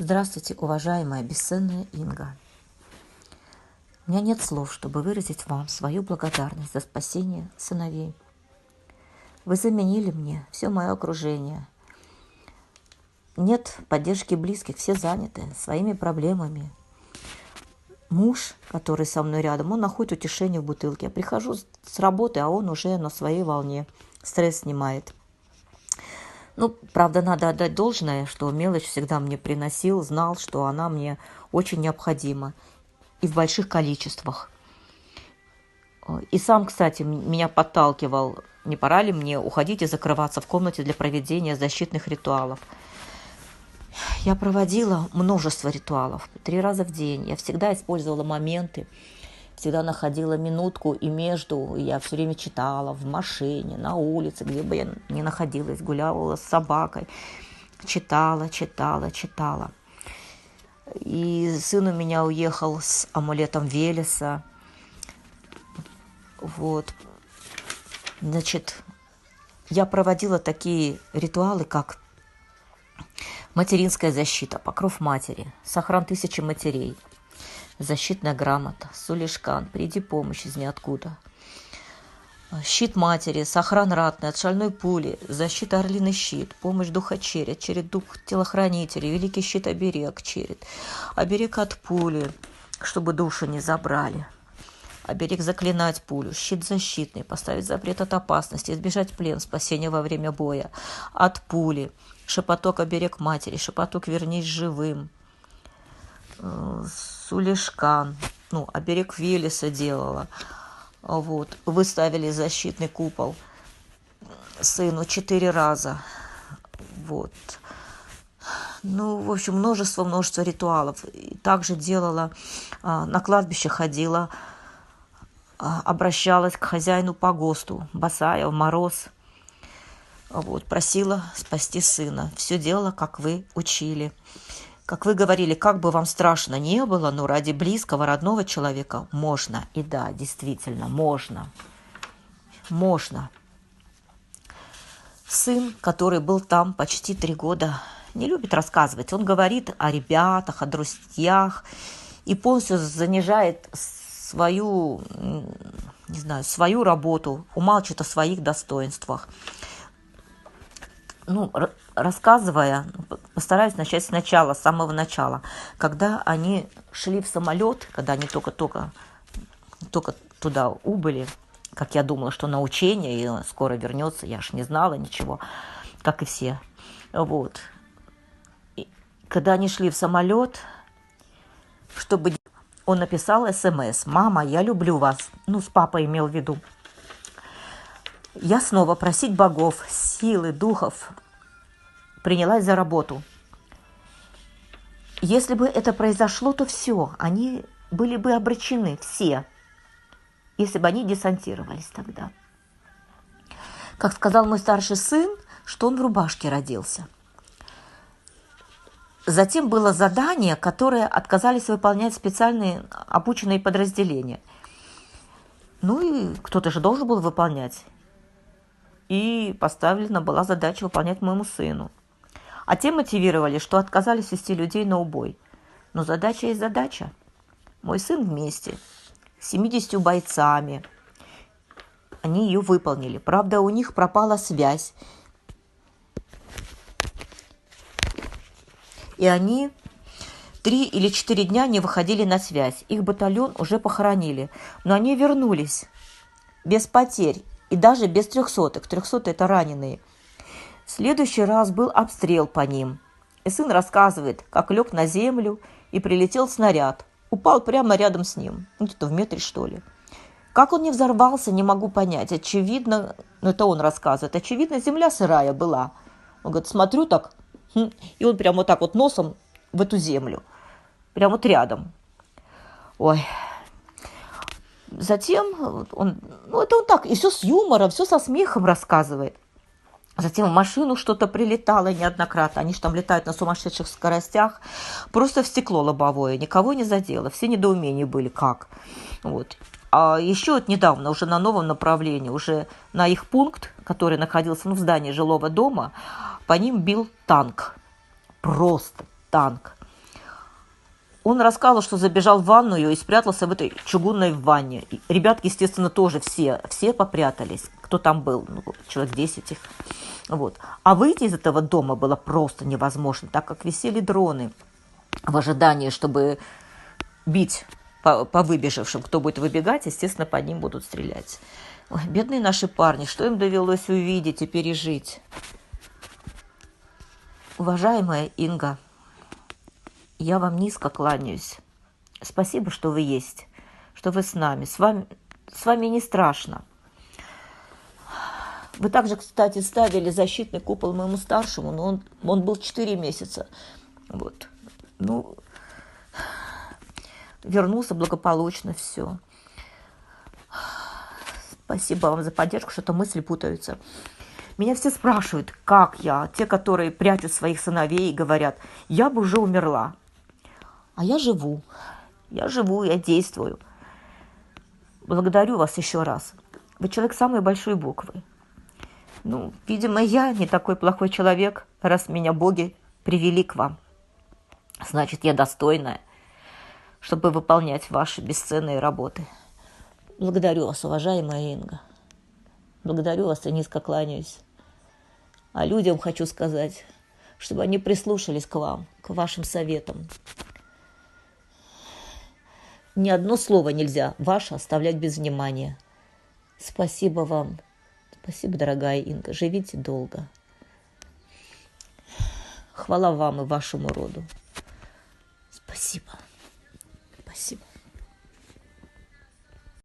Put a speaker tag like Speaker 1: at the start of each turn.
Speaker 1: Здравствуйте, уважаемая бесценная Инга. У меня нет слов, чтобы выразить вам свою благодарность за спасение сыновей. Вы заменили мне все мое окружение. Нет поддержки близких, все заняты своими проблемами. Муж, который со мной рядом, он находит утешение в бутылке. Я прихожу с работы, а он уже на своей волне. Стресс снимает. Правда, надо отдать должное, что мелочь всегда мне приносил, знал, что она мне очень необходима. И в больших количествах. И сам, кстати, меня подталкивал, не пора ли мне уходить и закрываться в комнате для проведения защитных ритуалов. Я проводила множество ритуалов, 3 раза в день. Я всегда использовала моменты, всегда находила минутку и между. Я все время читала в машине, на улице, где бы я ни находилась, гуляла с собакой. Читала. И сын у меня уехал с амулетом Велеса. Значит, я проводила такие ритуалы, как материнская защита, покров матери, сохран 1000 матерей, защитная грамота, сулишкан, приди помощь из ниоткуда, щит матери, сохран ратный от шальной пули, защита орлиный щит, помощь духа черед, черед дух телохранителей, великий щит оберег черед, оберег от пули, чтобы душу не забрали. Оберег заклинать пулю, щит защитный, поставить запрет от опасности, избежать плен, спасение во время боя, от пули, шепоток оберег матери, шепоток вернись живым, сулишкан, оберег Велеса делала, выставили защитный купол сыну 4 раза, в общем, множество ритуалов. И также делала, на кладбище ходила, обращалась к хозяину по ГОСТу, босая, в мороз, просила спасти сына. Все делала, как вы учили. Как вы говорили, как бы вам страшно не было, но ради близкого, родного человека можно. И да, действительно, можно. Сын, который был там почти 3 года, не любит рассказывать. Он говорит о ребятах, о друзьях и полностью занижает свою работу, умалчивает о своих достоинствах. Рассказывая, постараюсь начать сначала, с самого начала. Когда они шли в самолет, когда они только туда убыли, как я думала, что на учение, и скоро вернется, я ж не знала ничего, как и все. И когда они шли в самолет, чтобы... Он написал СМС: «Мама, я люблю вас». С папой имел в виду. Я снова просить богов, силы, духов принялась за работу. Если бы это произошло, то все, они были бы обречены, все, если бы они десантировались тогда. Как сказал мой старший сын, что он в рубашке родился. Затем было задание, которое отказались выполнять специальные обученные подразделения. И кто-то же должен был выполнять. И поставлена была задача выполнять моему сыну. А те мотивировали, что отказались вести людей на убой. Но задача есть задача. Мой сын вместе с 70 бойцами. Они ее выполнили. Правда, у них пропала связь. И они 3 или 4 дня не выходили на связь. Их батальон уже похоронили. Но они вернулись без потерь и даже без 300-ок. 300 – это раненые. В следующий раз был обстрел по ним. И сын рассказывает, как лег на землю и прилетел снаряд. Упал прямо рядом с ним. Где-то в метре, что ли. Как он не взорвался, не могу понять. Очевидно, это он рассказывает, очевидно, земля сырая была. Он говорит, смотрю так, и он прямо носом в эту землю. Прямо рядом. Ой. Затем он так, и все с юмором, все со смехом рассказывает. Затем в машину что-то прилетало неоднократно. Они же там летают на сумасшедших скоростях. Просто в стекло лобовое. Никого не задело. Все недоумения были. Как? А еще недавно, уже на новом направлении, уже на их пункт, который находился в здании жилого дома, по ним бил танк. Просто танк. Он рассказывал, что забежал в ванную и спрятался в этой чугунной ванне. И ребятки, естественно, тоже все попрятались, кто там был, ну, человек 10 их. Вот. А выйти из этого дома было просто невозможно, так как висели дроны в ожидании, чтобы бить по выбежавшим. Кто будет выбегать, естественно, по ним будут стрелять. Ой, бедные наши парни, что им довелось увидеть и пережить. Уважаемая Инга, я вам низко кланяюсь. Спасибо, что вы есть, что вы с нами. С вами не страшно. Вы также, кстати, ставили защитный купол моему старшему, но он был 4 месяца. Вот. Ну, вернулся благополучно, все. Спасибо вам за поддержку, что-то мысли путаются. Меня все спрашивают, как я, те, которые прячут своих сыновей и говорят, я бы уже умерла. А я живу, я действую. Благодарю вас еще раз. Вы человек самой большой буквы. Ну, видимо, я не такой плохой человек, раз меня боги привели к вам. Значит, я достойная, чтобы выполнять ваши бесценные работы. Благодарю вас, уважаемая Инга. Благодарю вас и низко кланяюсь. А людям хочу сказать, чтобы они прислушались к вам, к вашим советам. Ни одно слово нельзя ваше оставлять без внимания. Спасибо вам. Спасибо, дорогая Инга. Живите долго. Хвала вам и вашему роду. Спасибо. Спасибо.